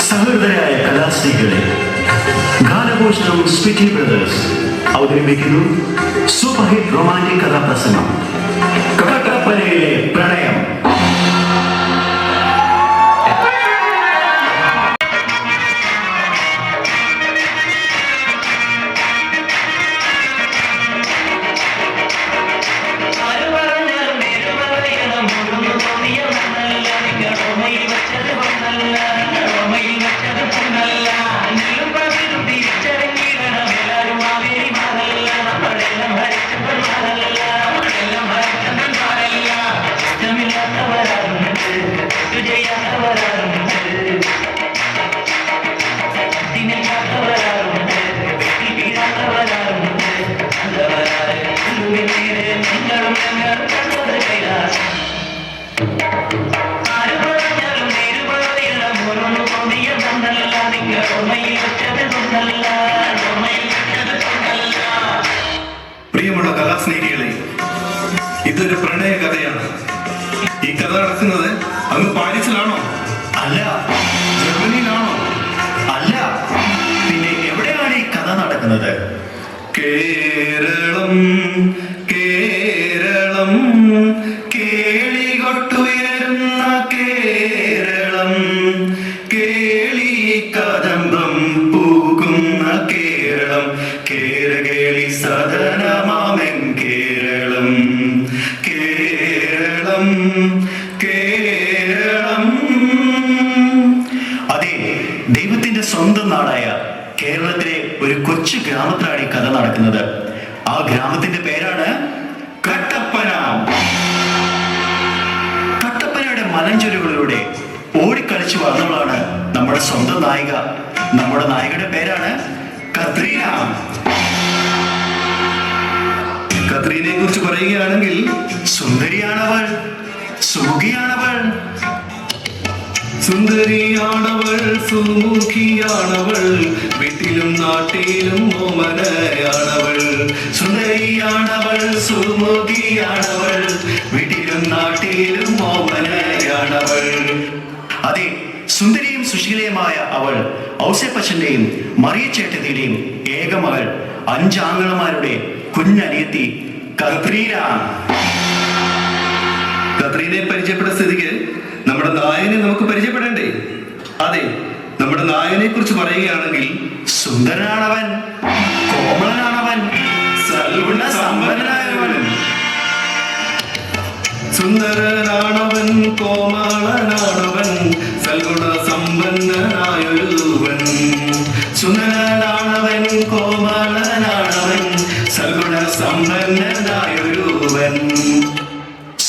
സഹൃദയരായ കലാസ്ത്രീകളെ, ഗാനഭൂഷണം Spiti brothers അവതരിപ്പിക്കുന്നു super hit romantic കഥാപ്രസംഗം കട്ടപ്പനയിലെ പ്രണയം. പ്രിയമുള്ള കലാസ്നേഹികളെ, ഇതൊരു പ്രണയ കഥയാണ്. ഈ കഥ നടക്കുന്നത് അങ്ങ് പാരീസിലാണോ? അല്ല. ജർമ്മനിയിലാണോ? അല്ല. പിന്നെ എവിടെയാണ് ഈ കഥ നടക്കുന്നത്? കേരളം കേരളം കേളികൊട്ടുയരുന്ന കേരളം, കേളി കദംബം പൂക്കുന്ന കേരളം, കേരകേളി സദനമാമെൻ കേരളം, കേരളം കേരളം. അതെ, ദൈവത്തിന്റെ സ്വന്തം നാടായ കേരളത്തിലെ ഒരു കൊച്ചു ഗ്രാമത്തിലാണ് ഈ കഥ നടക്കുന്നത്. ആ ഗ്രാമത്തിന്റെ പേരാണ് കട്ടപ്പന. കട്ടപ്പനയുടെ മലഞ്ചെരുവുകളിലൂടെ ഓടിക്കളിച്ചു വന്നവളാണ് നമ്മുടെ സ്വന്തം നായിക. നമ്മുടെ നായികയുടെ പേരാണ് കത്രീന. കത്രീനയെ കുറിച്ച് പറയുകയാണെങ്കിൽ സുന്ദരിയാണവൾ, സുമുഖിയാണവൾ. സുന്ദരിയാണവൾ, സുമുഖിയാണവൾ, വീട്ടിലും നാട്ടിലും ഓമനയാണവൾ. സുന്ദരിയാണവൾ, സുമുഖിയാണവൾ, വീട്ടിലും നാട്ടിലും ഓമനയാണവൾ. അതെ, സുന്ദരിയും സുശീലയുമായ അവൾ ഔസേപ്പച്ചന്റെയും മറിയച്ചേട്ടത്തിയുടെയും ഏകമകൾ, 5 ആങ്ങളമാരുടെ കുഞ്ഞനിയത്തി കത്രീന. കത്രീനയെ പരിചയപ്പെട്ട സ്ഥിതിക്ക് നമ്മുടെ നായകനെ നമുക്ക് പരിചയപ്പെടണ്ടേ? അതെ, നമ്മുടെ നായകനെ കുറിച്ച് പറയുകയാണെങ്കിൽ സുന്ദരനാണവൻ, കോമളനാണവൻ, സൽഗുണ സമ്പന്നനായവൻ. സുന്ദരനാണവൻ, കോമളനാണവൻ, സൽഗുണ സമ്പന്നനായൊരുവൻ. സുന്ദരനാണവൻ, കോമളനാണവൻ, സൽഗുണ സമ്പന്നനായൊരുവൻ.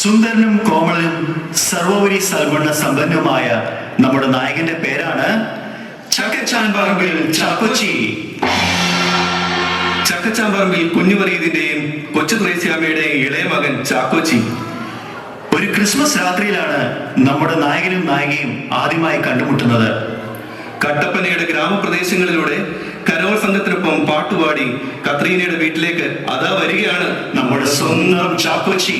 സുന്ദരനും കോമളനും സർവോപരി സൽഗുണ സമ്പന്നവുമായ നമ്മുടെ നായകന്റെ പേരാണ് ചക്കച്ചാൻപറമ്പിൽ ചാക്കോച്ചി. ചക്കച്ചാമ്പറമ്പിൽ കുഞ്ഞുമറിയതിന്റെയും കൊച്ചു ത്രേസ്യാമ്മയുടെയും ഇളയ മകൻ ചാക്കോച്ചി. ഒരു ക്രിസ്മസ് രാത്രിയിലാണ് നമ്മുടെ നായകനും നായികയും ആദ്യമായി കണ്ടുമുട്ടുന്നത്. കട്ടപ്പനയുടെ ഗ്രാമപ്രദേശങ്ങളിലൂടെ കരോൾ സംഘത്തിനൊപ്പം പാട്ടുപാടി കത്രീനയുടെ വീട്ടിലേക്ക് അതാ വരികയാണ് നമ്മുടെ സ്വന്തം ചാക്കോച്ചി.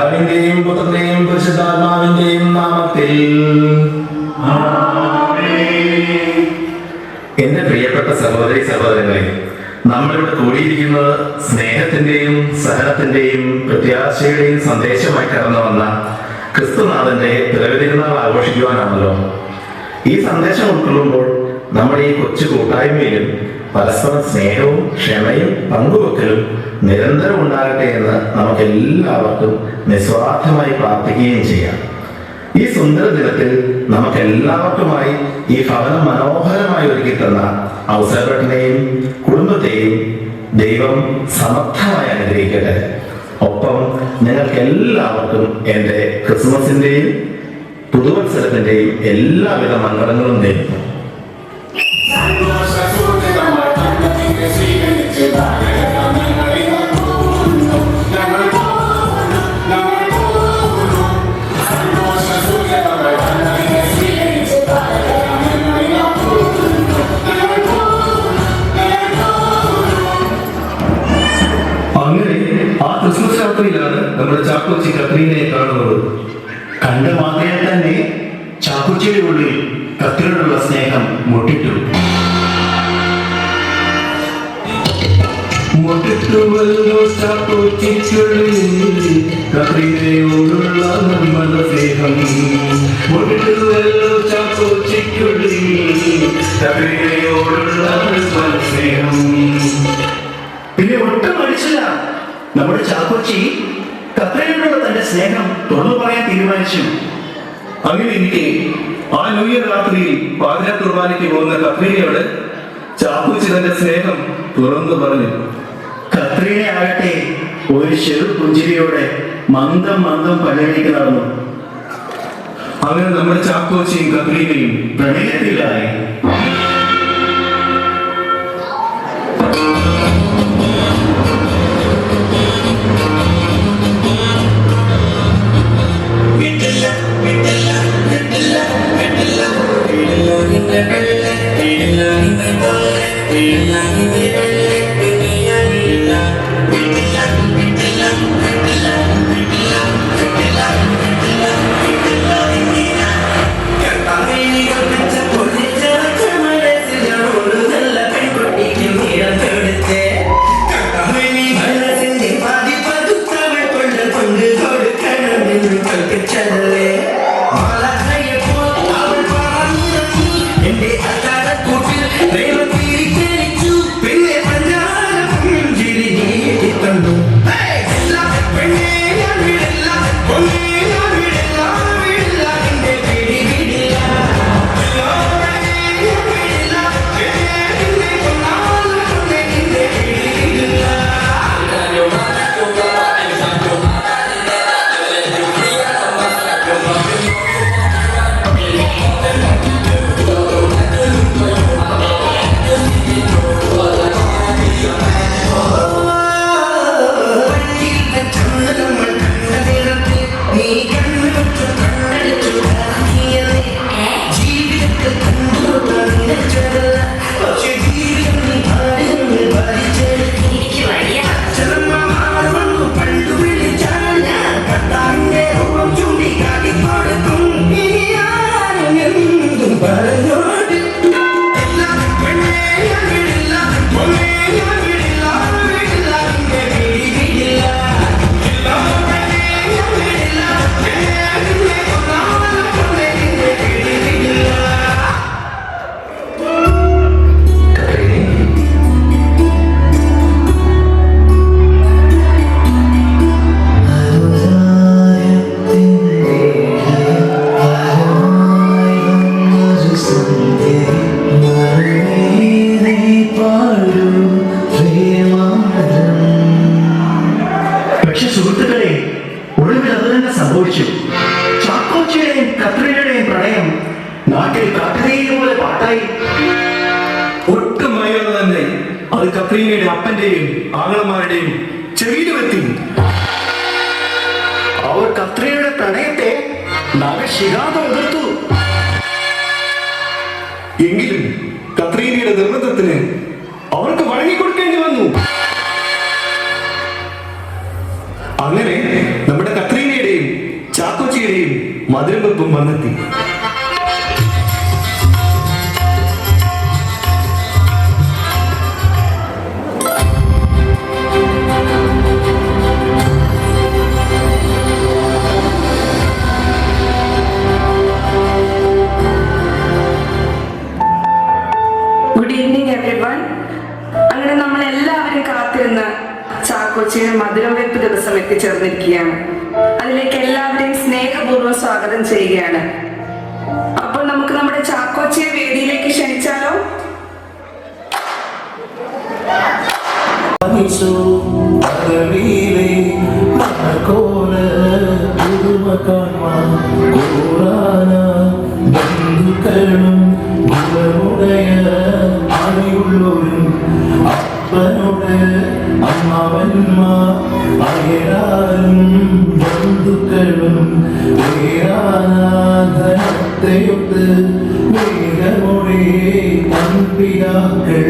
പിതാവിന്റെയും പുത്രന്റെയും പരിശുദ്ധാത്മാവിന്റെയും നാമത്തിൽ. എന്റെ പ്രിയപ്പെട്ട സഹോദരി സഹോദരങ്ങളെ, നമ്മളിവിടെ കൂടിയിരിക്കുന്നത് സ്നേഹത്തിന്റെയും സഹനത്തിന്റെയും പ്രത്യാശയുടെയും സന്ദേശമായി കടന്നു വന്ന ക്രിസ്തുനാഥന്റെ പിറവി തിരുനാൾ ആഘോഷിക്കുവാനാണല്ലോ. ഈ സന്ദേശം ഉൾക്കൊള്ളുമ്പോൾ നമ്മുടെ ഈ കൊച്ചു കൂട്ടായ്മയിലും പരസ്പരം സ്നേഹവും ക്ഷമയും പങ്കുവെക്കലും നിരന്തരം ഉണ്ടാകട്ടെ എന്ന് നമുക്ക് എല്ലാവർക്കും നിസ്വാർത്ഥമായി പ്രാർത്ഥിക്കുകയും ചെയ്യാം. ഈ സുന്ദര ദിനത്തിൽ നമുക്ക് എല്ലാവർക്കുമായി ഈ ഭവനം മനോഹരമായി ഒരുക്കി തന്ന ഔസേപ്പേട്ടനെയും കുടുംബത്തെയും ദൈവം സമർത്ഥമായി അനുഗ്രഹിക്കട്ടെ. ഒപ്പം നിങ്ങൾക്ക് എല്ലാവർക്കും എൻ്റെ ക്രിസ്മസിന്റെയും പുതുവത്സരത്തിന്റെയും എല്ലാവിധ മംഗളങ്ങളും നേരുന്നു. അങ്ങനെ ആ ക്രിസ്മസ് രാത്രിയിലാണ് നമ്മുടെ ചാക്കോച്ചി കത്രീനയെ കാണുന്നത്. കണ്ട മാത്രമേ തന്നെ ചാക്കുച്ചിയുടെ ഉള്ളിൽ കത്രിയോടുള്ള സ്നേഹം മുട്ടിട്ടു. മുട്ടിട്ടുവല്ലോ ചാക്കോച്ചിക്കുള്ളിൽ കത്രീനയോടുള്ള നിർമ്മല സ്നേഹം. മുട്ടിട്ടുവല്ലോ ചാക്കോച്ചിക്കുള്ളിൽ കത്രീനയോടുള്ള നിർമ്മല സ്നേഹം. പിന്നെ ഒട്ടും മടിച്ചില്ല. നമ്മുടെ ചാക്കോച്ചി കത്രിയോടുള്ള തന്റെ സ്നേഹം തുറന്നു പറയാൻ തീരുമാനിച്ചു. അങ്ങനെ ഇരിക്കെ ആ ന്യൂ ഇയർ രാത്രിയിൽ പാതിര കുർബാനയ്ക്ക് പോകുന്ന കത്രീനയോട് ചാക്കോച്ചി തന്റെ സ്നേഹം തുറന്നു പറഞ്ഞു. കത്രീന ആകട്ടെ ഒരു ചെറു പുഞ്ചിരിയോടെ മന്ദം മന്ദം പള്ളിയിലേക്ക് നടന്നു. അങ്ങനെ നമ്മുടെ ചാക്കോച്ചിയും കത്രീനയും പ്രണയത്തിലായി. പക്ഷെ സുഹൃത്തുക്കളെ, ഒടുവിൽ അത് തന്നെ സംഭവിച്ചു. ചാക്കോച്ചിയുടെയും കത്രീനയുടെയും പ്രണയം നാട്ടിൽ കാട്ടുതീയെ പോലെ പാട്ടായി. ഒട്ടും മയങ്ങാതെ തന്നെ അത് കത്രീനയുടെ അപ്പന്റെയും ആങ്ങളമാരുടെയും ചെവിയിലുമെത്തി. അവർ കത്രീനയുടെ പ്രണയത്തെ നഖശിഖാന്തം എതിർത്തു. എങ്കിലും കത്രീനയുടെ നിർബന്ധത്തിന് അവർക്ക് വഴങ്ങിക്കൊടുക്കേണ്ടി വന്നു. അങ്ങനെ നമ്മുടെ കത്രീനയെ മധുരം വെപ്പും വന്നെത്തി. Good evening everyone. അങ്ങനെ നമ്മൾ എല്ലാവരും കാത്തിരുന്ന ചാക്കോച്ചിയുടെ മധുരം വെപ്പ് ദിവസം എത്തിച്ചേർന്നിരിക്കുകയാണ്. അതിലേക്ക് എല്ലാവരെയും സ്നേഹപൂർവ്വം സ്വാഗതം ചെയ്യുകയാണ്. അപ്പോൾ നമുക്ക് നമ്മുടെ ചാക്കോച്ചിയെ വേദിയിലേക്ക് ക്ഷണിച്ചാലോ? അപ്പനോട് അമ്മാവന്മാർ അയരാരും ബന്ധുക്കളും ധനത്തെയൊത്ത് വേഗമൊഴി തൻപിതാക്കൾ.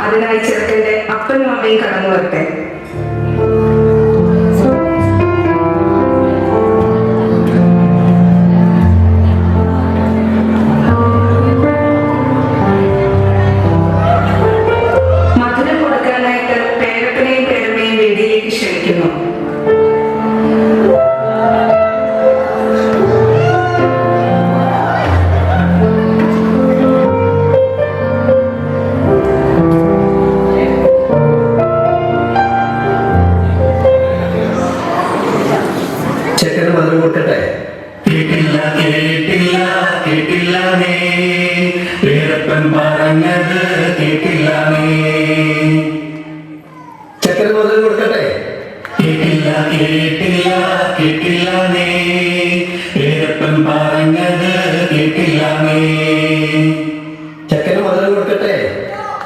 അതിനായി ചെറുക്കന്റെ അപ്പനും അമ്മയും കടന്നു വരട്ടെ. മധുരം കൊടുക്കാനായിട്ട് പേരപ്പനെയും പേരമ്മയും വേദിയിലേക്ക് ക്ഷണിക്കുന്നു. പറഞ്ഞത് കേട്ടില്ല നീ. ചക്കര മധുരം കൊടുക്കട്ടെ. കേട്ടില്ല കേട്ടില്ല കേട്ടില്ല നീ. പേരപ്പൻ പറഞ്ഞത് കേട്ടില്ല നീ. ചക്കര മധുരം കൊടുക്കട്ടെ.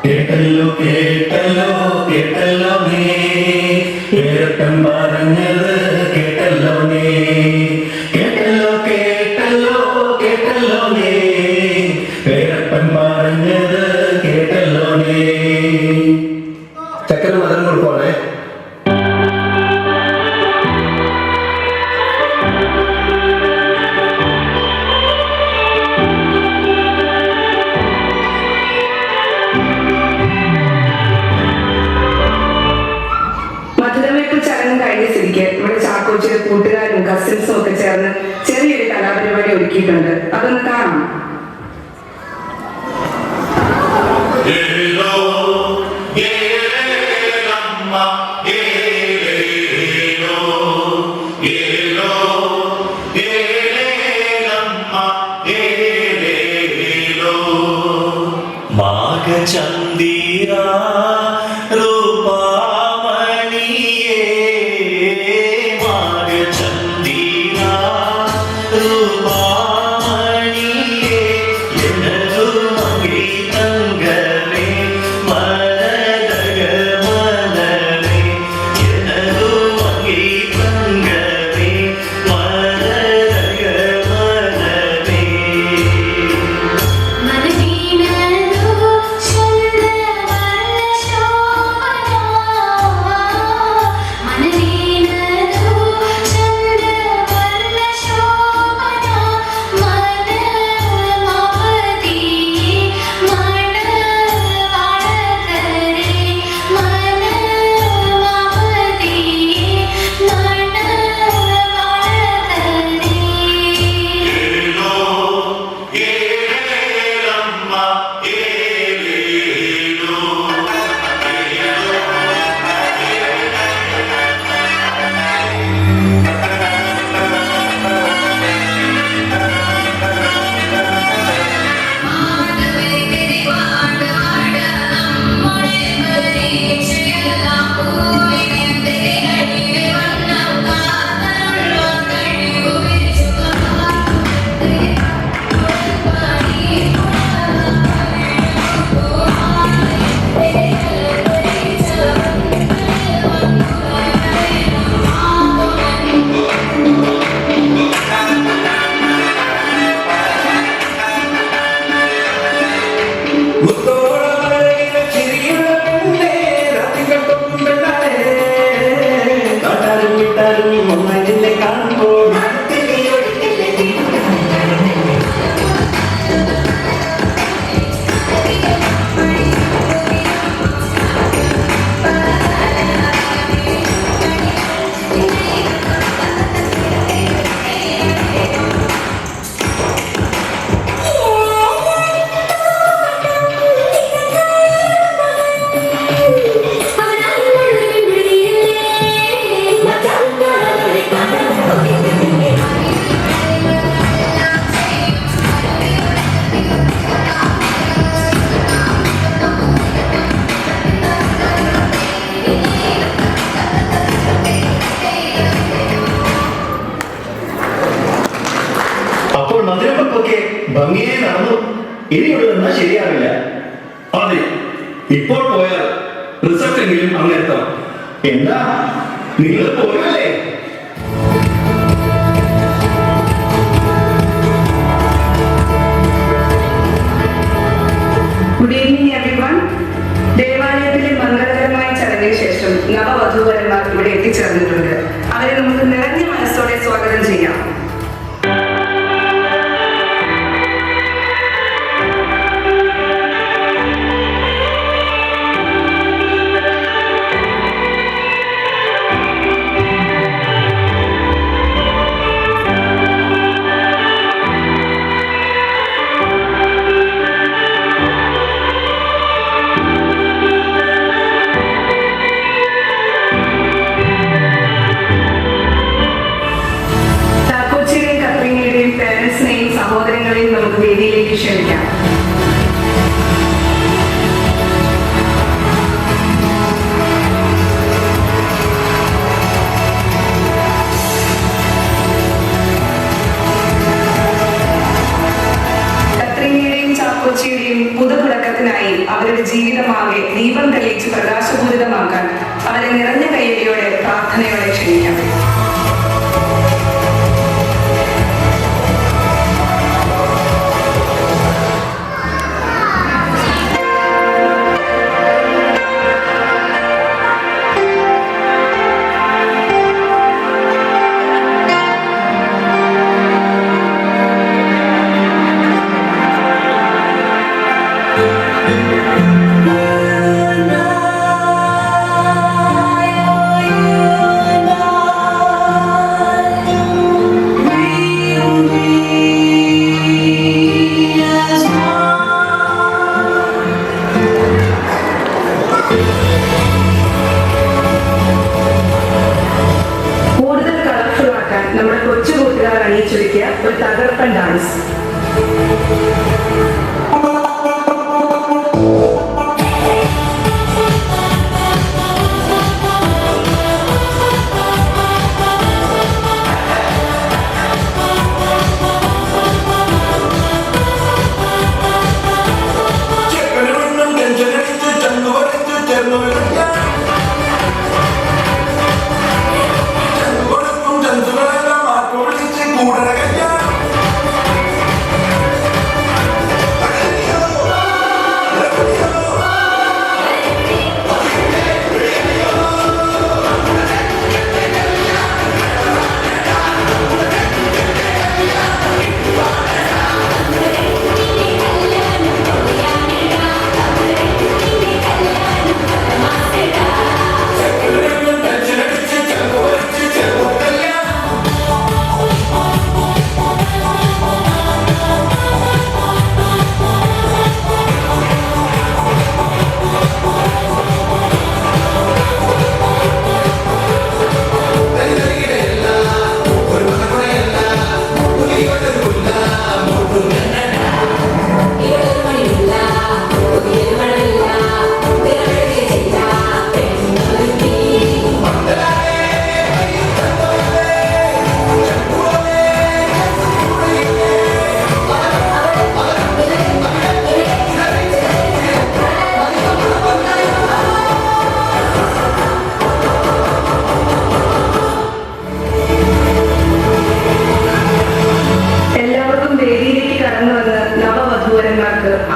കേട്ടല്ലോ കേട്ടല്ലോ കേട്ടല്ലോ നീ. പേരപ്പൻ പറഞ്ഞത് കേട്ടല്ലോ നീ. കേട്ടല്ലോ കേട്ടല്ലോ കേട്ടല്ലോ നീ. പേരപ്പൻ പറഞ്ഞത് കേട്ടല്ലോ നീ. ചക്കര മധുരം കൊടുക്കണേ. മധുരമേപ്പ് ചടങ്ങ് കഴിഞ്ഞ സ്ഥിതിക്ക് ഇവിടെ ചാക്കോച്ചിയുടെ കൂട്ടുകാരും കസിൻസും ഒക്കെ ചേർന്ന് ചെറിയൊരു കലാപരിപാടി ഒരുക്കിയിട്ടുണ്ട്. അതൊന്ന് കാണാം. ചന്ദിരാ രൂപാമണിയേ മാഗചന്ദിരാ രൂപാമണിയേ എനതു മംഗി തങ്കമേ മരദഗ മനമേ എനതു മംഗി തങ്കമേ മരദഗ മനമേ മനദീനോ ചന്ദ്രവർണ്ണ അപ്പോൾ മധുരപ്പൊക്കെ ഭംഗിയെ നടന്നു. ഇനിയുള്ള നിന്നാൽ ശരിയാവില്ല. അതെ, ഇപ്പോൾ പോയാൽ റിസൾട്ട് എങ്കിലും അങ്ങ് എത്താം. എന്താ നിങ്ങൾ പോയല്ലേ? Good evening everyone. ദേവാലയത്തിലെ മംഗളകരമായ ചടങ്ങിന് ശേഷം നവവധൂവരന്മാർ ഇവിടെ എത്തിച്ചേർന്നിട്ടുണ്ട്. അവരെ നമുക്ക് നിറഞ്ഞ മനസ്സോടെ സ്വാഗതം ചെയ്യാം. സഹോദരങ്ങളെയും നമുക്ക് വേദിയിലേക്ക് ക്ഷണിക്കാം. കത്രീനയുടെയും ചാക്കോച്ചിയുടെയും പുതുതുടക്കത്തിനായി അവരുടെ ജീവിതമാകെ ദീപം തെളിയിച്ച് പ്രകാശപൂരിതമാക്കാൻ അവരെ നിറഞ്ഞ കൈയടിയോടെ പ്രാർത്ഥനയോടെ ക്ഷണിക്കാം.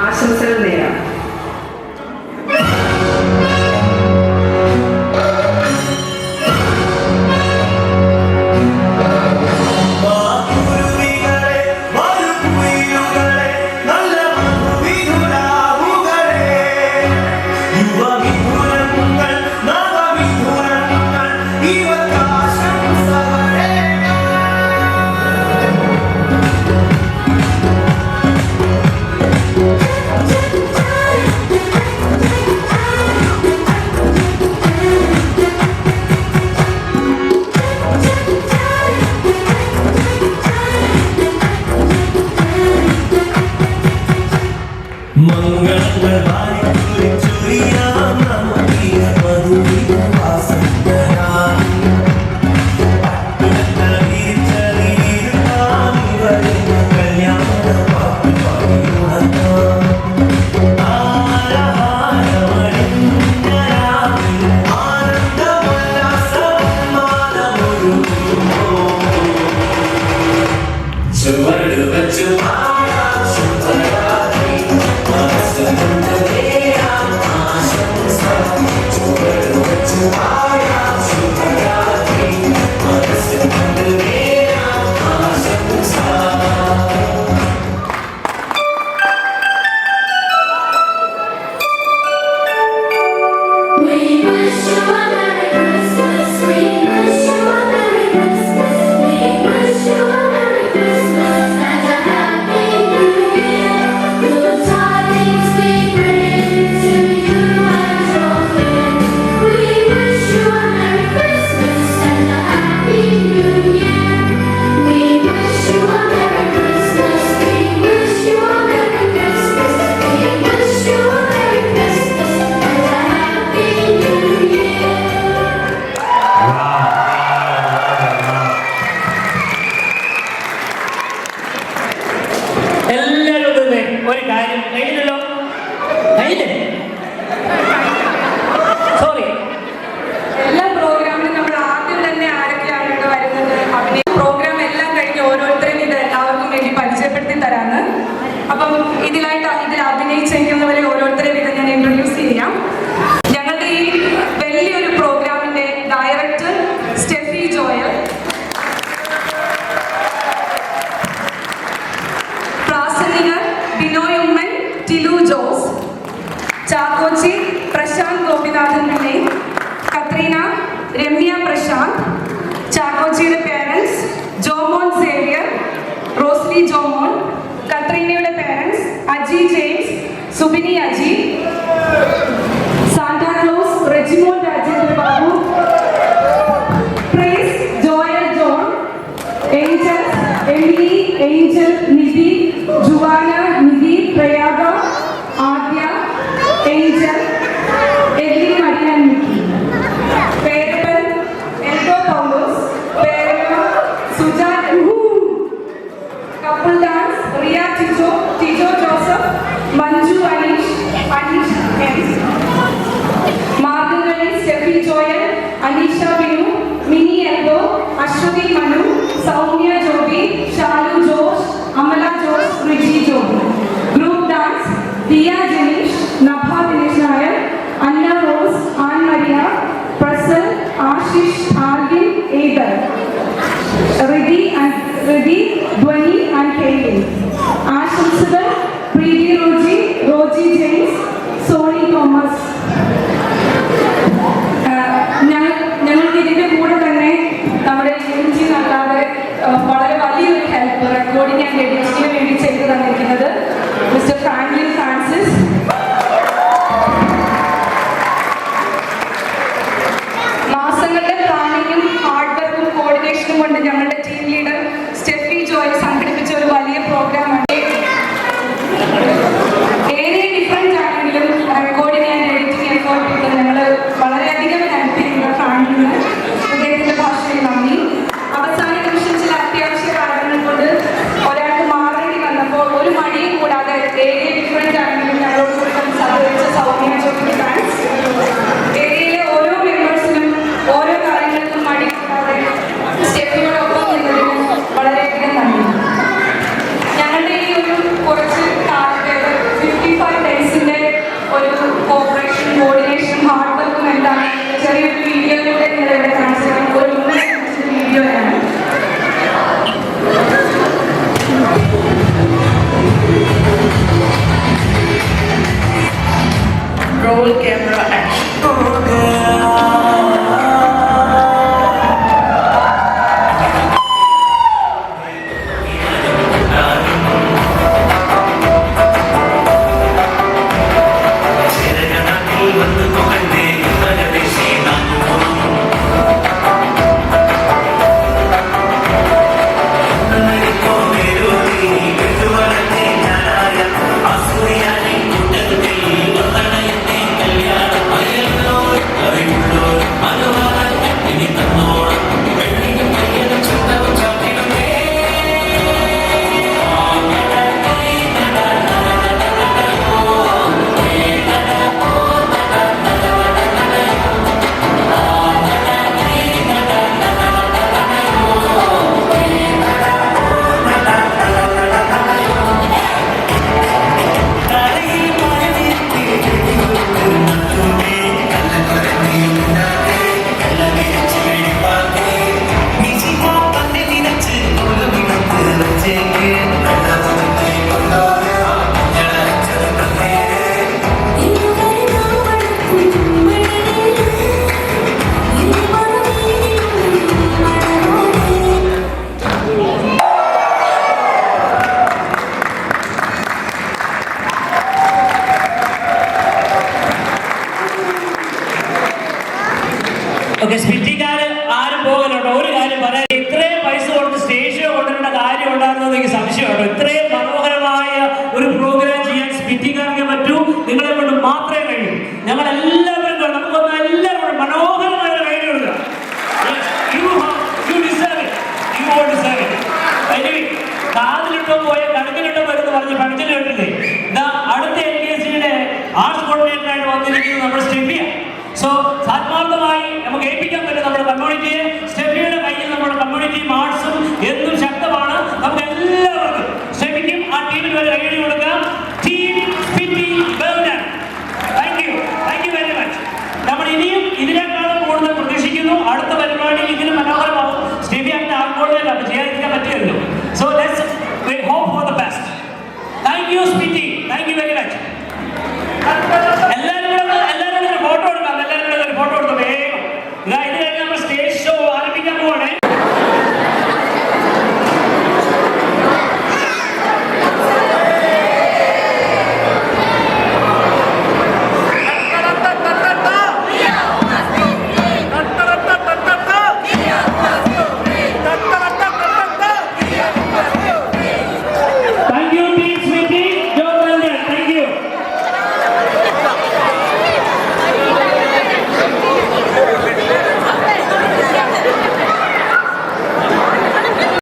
ആശംസകൾ നേരാം. ചാക്കോച്ചി പ്രശാന്ത് ഗോപിനാഥൻ പിള്ളை, കത്രീന രമ്യ പ്രശാന്ത്, ചാക്കോച്ചിയുടെ പേരൻസ് ജോമോൻ സേവിയർ, റോസ്ലി ജോമോൻ, കത്രീനയുടെ parents Aji James, Subini Aji, Santa Claus Rejimon Rajendra Babu, prize Joel John, Angel Emily, Angel Nidhi, Juana Nidhi, Prayaga, Adya, Angel, Eli Maria Nikki, പേരപ്പൻ എൽദോ പൗലോസ്, പേരമ്മ Sujan, couple dance Riya Tijo, Tijo Joseph, Manju Aneesh, Aneesh M, Margamkali Steffi Joel, Aneesha Binu, Mini Eldho, Aswathy Manu, Soumya Joby, Shalu Jose, Amala Jose, Riji Joby. Group dance Diya Janeesh, Nabha Dinesh Nair, Anna Rose, Ann Maria, Prasal, Ashish, Arvin, Eder, Rithi, Dhwani and Haylin. ആശംസകൾ Preethi Roji, Roji James, Soni Thomas. ഞങ്ങൾക്ക് ഇതിൻ്റെ കൂടെ തന്നെ നമ്മുടെ യൂജി അല്ലാതെ വളരെ വലിയൊരു ഹെൽപ്പ് റെക്കോർഡിംഗ് ആൻഡ് എഡിറ്റിങ്ങിന് വേണ്ടി ചെയ്തു തന്നിരിക്കുന്നത് മിസ്റ്റർ ഫ്രാങ്ക്ലിൻ ഫ്രാൻസിസ്. മാസങ്ങളുടെ പ്ലാനിങ്ങും ഹാർഡ് വർക്കും കോർഡിനേഷനും കൊണ്ട് ഞങ്ങളുടെ ടീം ലീഡർ സ്റ്റെഫി ജോയൽ സംഘടിപ്പിച്ച ഒരു വലിയ പ്രോഗ്രാമാണ്. Area different Roll camera action. Okay, സ്പിറ്റിക്കാര് ആരും പോകലുണ്ടോ? ഒരു കാര്യം പറയാം, ഇത്രയും പൈസ കൊടുത്ത് സ്റ്റേജിൽ കൊണ്ടുവരേണ്ട കാര്യം ഉണ്ടായിരുന്നത് എനിക്ക് സംശയമുണ്ടോ? ഇത്രയും മനോഹരമായ ഒരു പ്രോഗ്രാം ചെയ്യാൻ സ്പിറ്റിക്കാർക്ക് പറ്റൂ, നിങ്ങളെ കൊണ്ട് മാത്രമേ കഴിയൂ. ഞങ്ങൾ എല്ലാവരും നമുക്കൊന്ന് എല്ലാവരും മനോഹരമായ ഒരു കൈ കൊടുക്കുക. കാതിലിട്ടോ പോയ കടുക്കിലിട്ടോ വരുന്ന പറഞ്ഞ് പഠിച്ചിട്ട് കേട്ടില്ലേ? അടുത്ത LKCയുടെ ആർട്സ് കോർഡിനേറ്റർ ആയിട്ട് വന്നിരിക്കുന്നത് നമ്മുടെ സ്റ്റെഫിയ. സോ ആത്മാർത്ഥമായി നമുക്ക് ഏൽപ്പിക്കാൻ പറ്റും നമ്മുടെ കമ്മ്യൂണിറ്റിയെ. സ്റ്റെഫിയുടെ കയ്യിൽ നമ്മുടെ കമ്മ്യൂണിറ്റി ആർട്സും എന്നും ശക്തമാണ്. നമുക്ക് എല്ലാവർക്കും സ്റ്റെഫിക്കും ആ ടീമിന് വരെ കൈയടി കൊടുക്കാം. Team Spiti well done. Thank you very much. നമ്മൾ ഇനിയും ഇതിനേക്കാളും കൂടുതൽ പ്രതീക്ഷിക്കുന്നു. അടുത്ത പരിപാടിയിൽ ഇതിന് മനോഹരമാവും. സ്റ്റെഫി അങ്ങനെ ആർക്കോർഡിനേറ്റർ അപ്പോൾ ചെയ്യാതിരിക്കാൻ പറ്റിയല്ലോ. So let's hope for the best. Thank you, Spiti. Thank you very much.